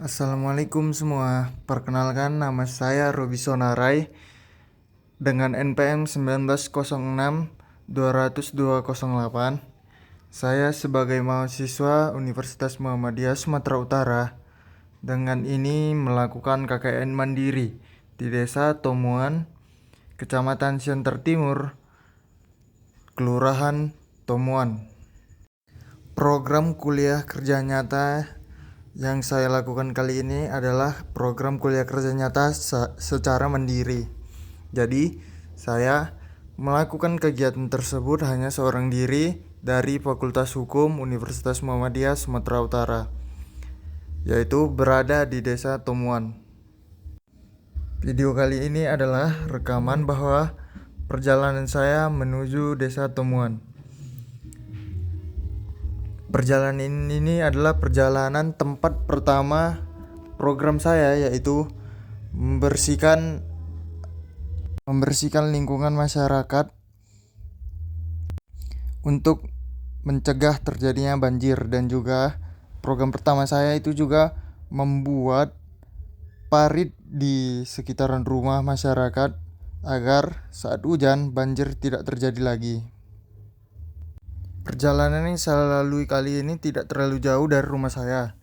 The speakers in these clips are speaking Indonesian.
Assalamualaikum semua, perkenalkan nama saya Robi Sonarai dengan NPM 1906-20208. Saya sebagai mahasiswa Universitas Muhammadiyah Sumatera Utara dengan ini melakukan KKN Mandiri di Desa Tomuan, Kecamatan Siantar Timur, Kelurahan Tomuan. Program kuliah kerja nyata yang saya lakukan kali ini adalah program kuliah kerja nyata secara mandiri. Jadi, saya melakukan kegiatan tersebut hanya seorang diri dari Fakultas Hukum Universitas Muhammadiyah Sumatera Utara, yaitu berada di Desa Tomuan. Video kali ini adalah rekaman bahwa perjalanan saya menuju Desa Tomuan. Perjalanan ini adalah perjalanan tempat pertama program saya, yaitu membersihkan lingkungan masyarakat untuk mencegah terjadinya banjir, dan juga program pertama saya itu juga membuat parit di sekitaran rumah masyarakat agar saat hujan banjir tidak terjadi lagi. Perjalanan yang saya lalui kali ini tidak terlalu jauh dari rumah saya,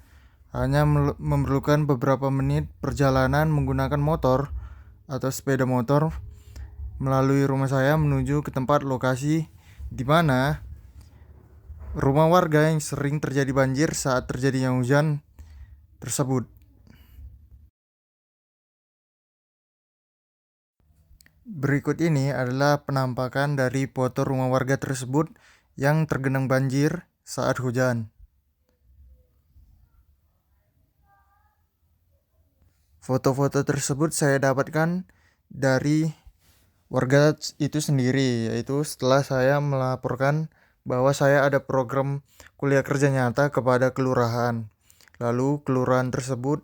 hanya memerlukan beberapa menit perjalanan menggunakan motor atau sepeda motor melalui rumah saya menuju ke tempat lokasi di mana rumah warga yang sering terjadi banjir saat terjadinya hujan tersebut. Berikut ini adalah penampakan dari foto rumah warga tersebut yang tergenang banjir saat hujan. Foto-foto tersebut saya dapatkan dari warga itu sendiri, yaitu setelah saya melaporkan bahwa saya ada program kuliah kerja nyata kepada kelurahan. Lalu kelurahan tersebut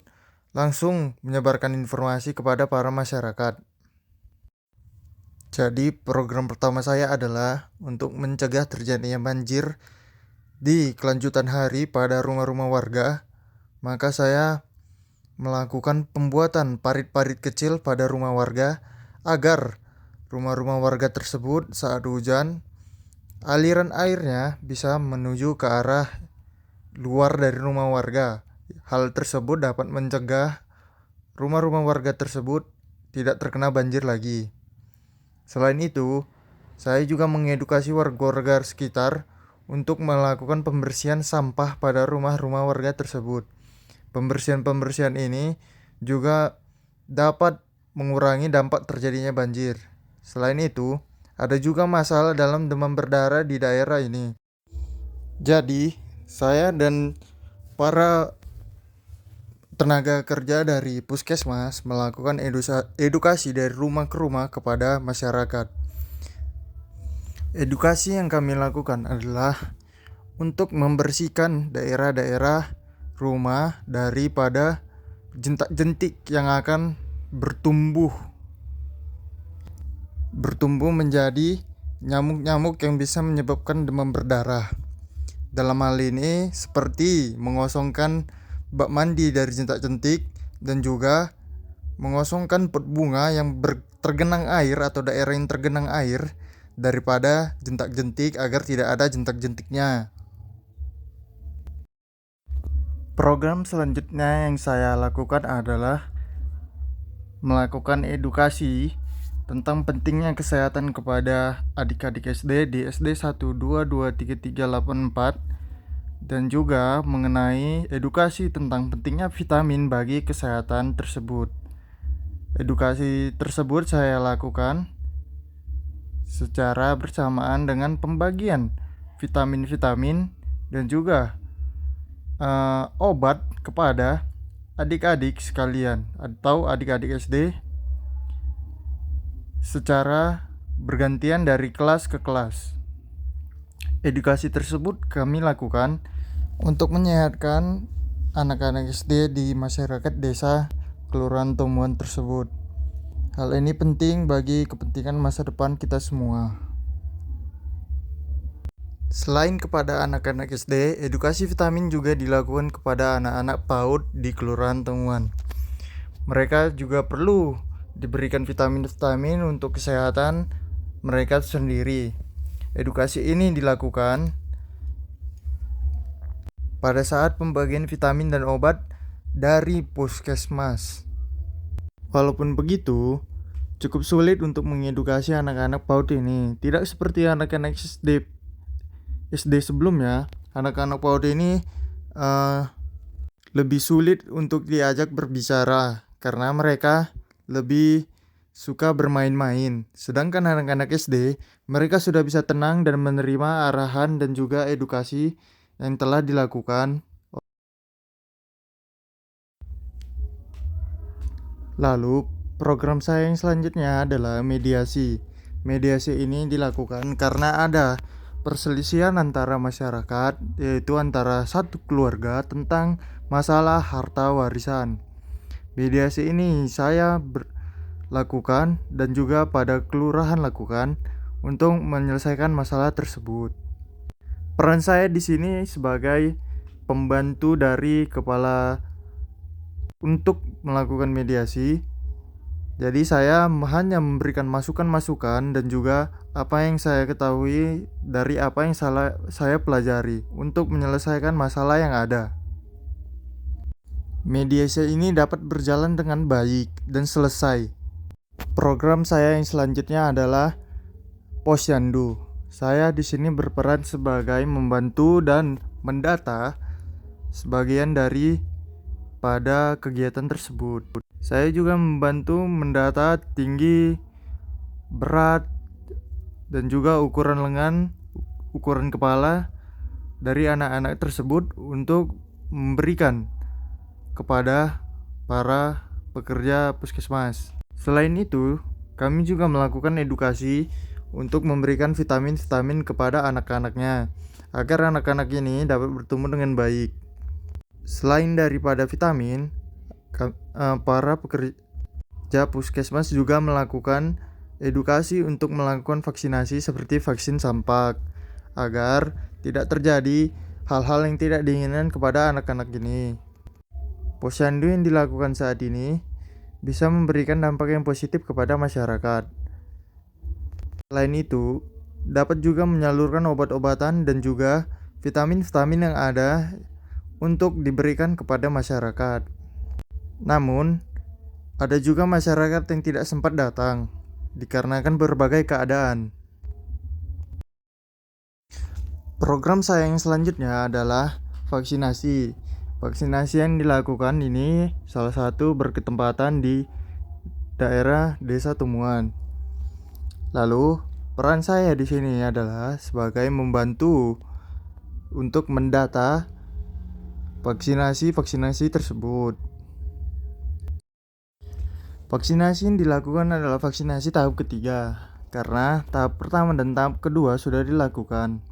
langsung menyebarkan informasi kepada para masyarakat. Jadi program pertama saya adalah untuk mencegah terjadinya banjir di kelanjutan hari pada rumah-rumah warga. Maka saya melakukan pembuatan parit-parit kecil pada rumah warga agar rumah-rumah warga tersebut saat hujan aliran airnya bisa menuju ke arah luar dari rumah warga. Hal tersebut dapat mencegah rumah-rumah warga tersebut tidak terkena banjir lagi. Selain itu, saya juga mengedukasi warga-warga sekitar untuk melakukan pembersihan sampah pada rumah-rumah warga tersebut. Pembersihan ini juga dapat mengurangi dampak terjadinya banjir. Selain itu, ada juga masalah dalam demam berdarah di daerah ini. Jadi, saya dan para tenaga kerja dari Puskesmas melakukan edukasi dari rumah ke rumah kepada masyarakat. Edukasi yang kami lakukan adalah untuk membersihkan daerah-daerah rumah daripada jentak-jentik yang akan bertumbuh menjadi nyamuk-nyamuk yang bisa menyebabkan demam berdarah. Dalam hal ini seperti mengosongkan bak mandi dari jentak-jentik dan juga mengosongkan pot bunga yang tergenang air atau daerah yang tergenang air daripada jentak-jentik agar tidak ada jentak-jentiknya. Program selanjutnya yang saya lakukan adalah melakukan edukasi tentang pentingnya kesehatan kepada adik-adik SD di SD 1, 2, 2, 3, 3, 8, 4, dan juga mengenai edukasi tentang pentingnya vitamin bagi kesehatan tersebut. Edukasi tersebut saya lakukan secara bersamaan dengan pembagian vitamin-vitamin dan juga obat kepada adik-adik sekalian atau adik-adik SD secara bergantian dari kelas ke kelas. Edukasi tersebut kami lakukan untuk menyehatkan anak-anak SD di masyarakat desa Kelurahan Tomuan tersebut. Hal ini penting bagi kepentingan masa depan kita semua. Selain kepada anak-anak SD, edukasi vitamin juga dilakukan kepada anak-anak PAUD di Kelurahan Temuan. Mereka juga perlu diberikan vitamin-vitamin untuk kesehatan mereka sendiri. Edukasi ini dilakukan pada saat pembagian vitamin dan obat dari puskesmas. Walaupun begitu, cukup sulit untuk mengedukasi anak-anak PAUD ini. Tidak seperti anak-anak SD sebelumnya, anak-anak PAUD ini lebih sulit untuk diajak berbicara karena mereka lebih suka bermain-main. Sedangkan anak-anak SD, mereka sudah bisa tenang dan menerima arahan dan juga edukasi yang telah dilakukan. Lalu, program saya yang selanjutnya adalah mediasi. Mediasi ini dilakukan karena ada perselisihan antara masyarakat, yaitu antara satu keluarga tentang masalah harta warisan. Mediasi ini saya lakukan dan juga pada kelurahan lakukan untuk menyelesaikan masalah tersebut. Peran saya di sini sebagai pembantu dari kepala untuk melakukan mediasi. Jadi saya hanya memberikan masukan-masukan dan juga apa yang saya ketahui dari apa yang saya pelajari untuk menyelesaikan masalah yang ada. Mediasi ini dapat berjalan dengan baik dan selesai. Program saya yang selanjutnya adalah Posyandu. Saya di sini berperan sebagai membantu dan mendata sebagian dari pada kegiatan tersebut. Saya juga membantu mendata tinggi, berat, dan juga ukuran lengan, ukuran kepala dari anak-anak tersebut untuk memberikan kepada para pekerja puskesmas. Selain itu, kami juga melakukan edukasi untuk memberikan vitamin-vitamin kepada anak-anaknya agar anak-anak ini dapat bertumbuh dengan baik. Selain daripada vitamin, para pekerja puskesmas juga melakukan edukasi untuk melakukan vaksinasi seperti vaksin campak agar tidak terjadi hal-hal yang tidak diinginkan kepada anak-anak ini. Posyandu yang dilakukan saat ini bisa memberikan dampak yang positif kepada masyarakat. Selain itu, dapat juga menyalurkan obat-obatan dan juga vitamin-vitamin yang ada untuk diberikan kepada masyarakat. Namun, ada juga masyarakat yang tidak sempat datang dikarenakan berbagai keadaan. Program saya yang selanjutnya adalah vaksinasi. Vaksinasi yang dilakukan ini salah satu berketempatan di daerah Desa Temuan. Lalu, peran saya di sini adalah sebagai membantu untuk mendata vaksinasi tersebut. Vaksinasi yang dilakukan adalah vaksinasi tahap ketiga, karena tahap pertama dan tahap kedua sudah dilakukan.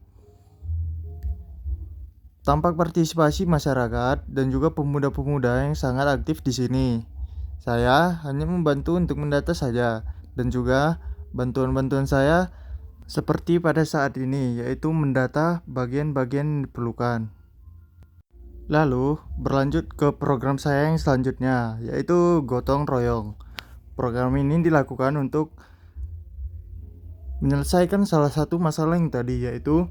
Tampak partisipasi masyarakat dan juga pemuda-pemuda yang sangat aktif di sini. Saya hanya membantu untuk mendata saja, dan juga bantuan-bantuan saya seperti pada saat ini, yaitu mendata bagian-bagian yang diperlukan. Lalu berlanjut ke program saya yang selanjutnya, yaitu gotong royong. Program ini dilakukan untuk menyelesaikan salah satu masalah yang tadi, yaitu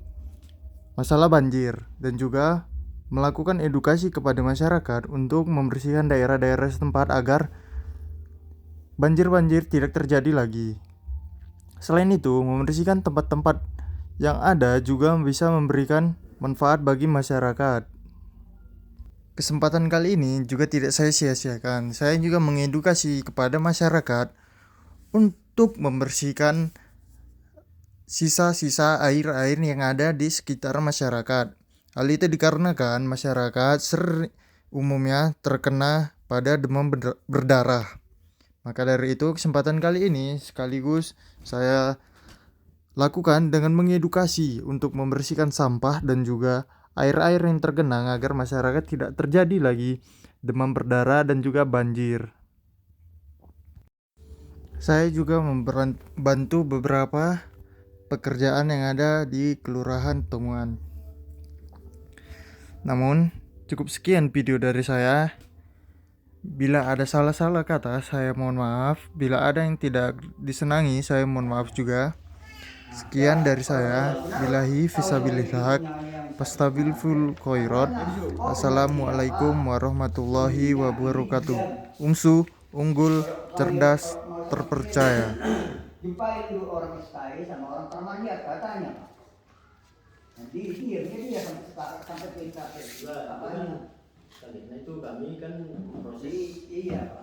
masalah banjir, dan juga melakukan edukasi kepada masyarakat untuk membersihkan daerah-daerah setempat agar banjir-banjir tidak terjadi lagi. Selain itu, membersihkan tempat-tempat yang ada juga bisa memberikan manfaat bagi masyarakat. Kesempatan kali ini juga tidak saya sia-siakan. Saya juga mengedukasi kepada masyarakat untuk membersihkan sisa-sisa air-air yang ada di sekitar masyarakat. Hal itu dikarenakan masyarakat umumnya terkena pada demam berdarah. Maka dari itu, kesempatan kali ini sekaligus saya lakukan dengan mengedukasi untuk membersihkan sampah dan juga air-air yang tergenang agar masyarakat tidak terjadi lagi demam berdarah dan juga banjir. Saya juga membantu beberapa pekerjaan yang ada di Kelurahan Tonguan. Namun, cukup sekian video dari saya. Bila ada salah-salah kata, saya mohon maaf. Bila ada yang tidak disenangi, saya mohon maaf juga. Sekian dari saya. Billahi fisabilillah. Fastabilful khairat. Assalamualaikum warahmatullahi wabarakatuh. Ungsu, unggul, cerdas, terpercaya. Jumpain dulu orang SKI sama orang Permania katanya Pak. Nanti dia sampai ke IKP. Apanya? Karena itu kami kan proses Iya Pak.